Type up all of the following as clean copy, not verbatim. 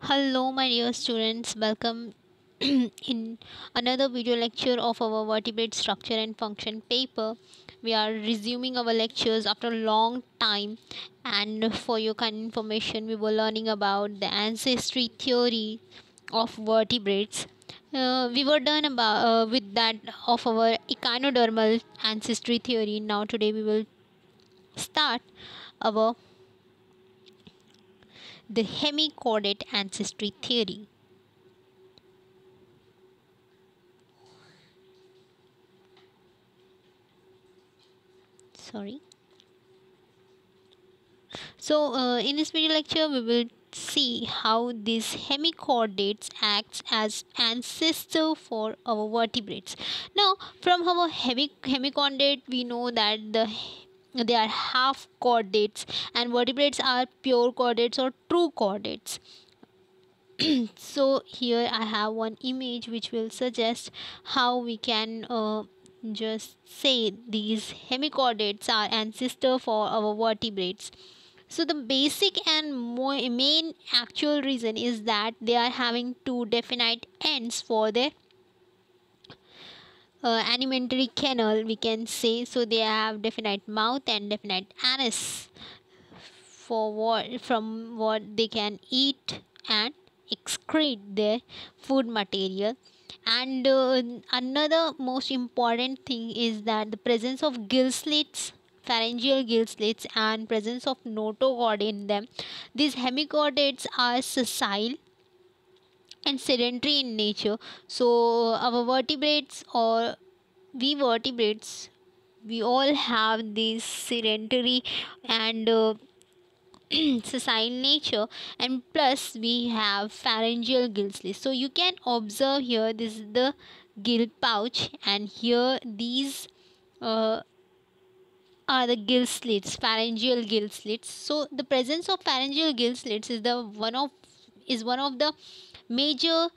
Hello, my dear students. Welcome in another video lecture of our vertebrate structure and function paper. We are resuming our lectures after a long time, and for your kind information, we were learning about the ancestry theory of vertebrates. We were done about with that of our echinodermal ancestry theory. Now today we will start our the hemichordate ancestry theory. Sorry. In this video lecture, we will see how these hemichordates acts as ancestor for our vertebrates. Now, from our hemichordate, we know that they are half chordates, and vertebrates are pure chordates or true chordates. So here I have one image which will suggest how we can just say these hemichordates are ancestor for our vertebrates. So the basic and main actual reason is that they are having two definite ends for their alimentary canal, we can say. So they have definite mouth and definite anus for what from what they can eat and excrete their food material. And another most important thing is that the presence of gill slits, pharyngeal gill slits, and presence of notochord in them. These hemichordates are sessile and sedentary in nature. So our vertebrates, or we vertebrates, we all have this sedentary and sessile nature, and plus we have pharyngeal gill slits. So you can observe here, this is the gill pouch, and here these uh, are the gill slits, pharyngeal gill slits. So the presence of pharyngeal gill slits is one of the major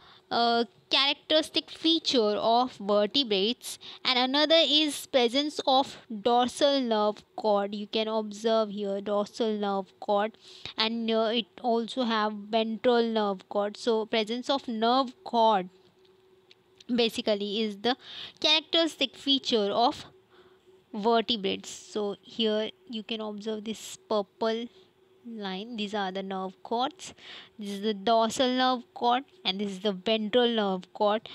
characteristic feature of vertebrates, and another is presence of dorsal nerve cord. You can observe here dorsal nerve cord, and it also have ventral nerve cord. So presence of nerve cord basically is the characteristic feature of vertebrates. So here you can observe this purple line, these are the nerve cords. This is the dorsal nerve cord, and this is the ventral nerve cord.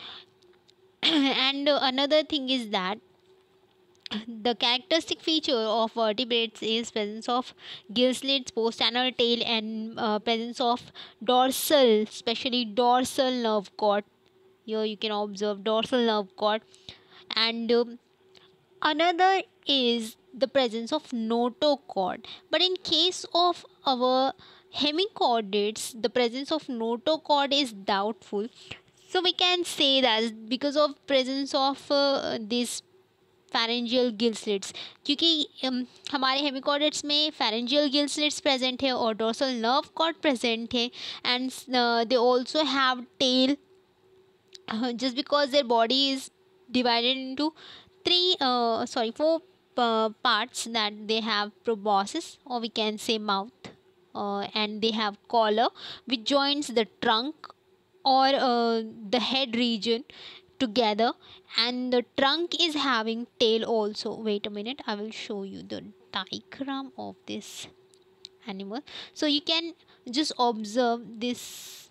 And another thing is that the characteristic feature of vertebrates is presence of gill slits, post-anal tail, and presence of dorsal, especially dorsal nerve cord. Here you can observe dorsal nerve cord. And another is the presence of notochord. But in case of our hemichordates, the presence of notochord is doubtful. So we can say that because of presence of this pharyngeal gill slits, क्योंकि हमारे hemichordates में pharyngeal gill slits present है और dorsal nerve cord present है, and they also have tail, just because their body is divided into four parts, that they have proboscis, or we can say mouth, and they have collar which joins the trunk or the head region together, and the trunk is having tail also. Wait a minute, I will show you the diagram of this animal. So you can just observe this.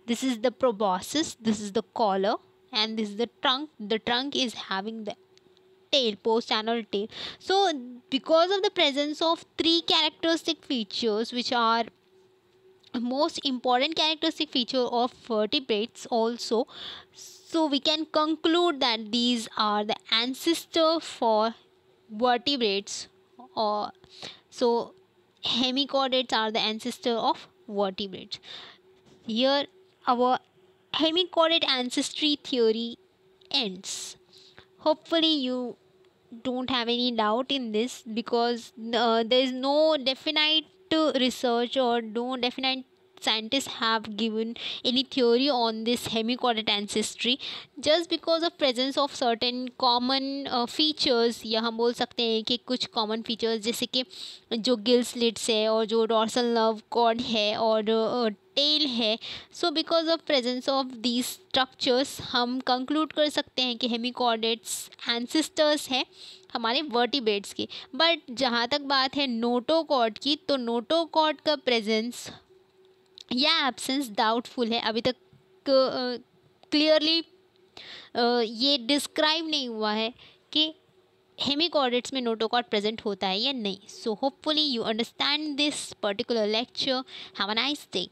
This is the proboscis, this is the collar, and this is the trunk. The trunk is having the tail, post-anal tail. So because of the presence of three characteristic features which are most important characteristic feature of vertebrates also, so we can conclude that these are the ancestor for vertebrates, or so hemichordates are the ancestor of vertebrates. Here our hemichordate ancestry theory ends. Hopefully you don't have any doubt in this, because there is no definite research or no definite scientists have given any theory on this hemichordate ancestry just because of presence of certain common features, या हम बोल सकते हैं कि कुछ common features जैसे कि जो गिल स्लिट्स है और जो डॉर्सल नर्व कॉर्ड है और टेल है. So because of presence of these structures हम कंक्लूड कर सकते हैं कि हेमिकॉर्डेट्स एंसिस्टर्स है हमारे वर्टिब्रेट्स की. बट जहाँ तक बात है नोटोकॉर्ड की, तो नोटोकॉर्ड का प्रेजेंस या एब्सेंस डाउटफुल है. अभी तक क्लियरली ये डिस्क्राइब नहीं हुआ है कि हेमिकॉर्डेट्स में नोटोकॉर्ड प्रेजेंट होता है या नहीं. So hopefully you understand this particular lecture. Have a nice day.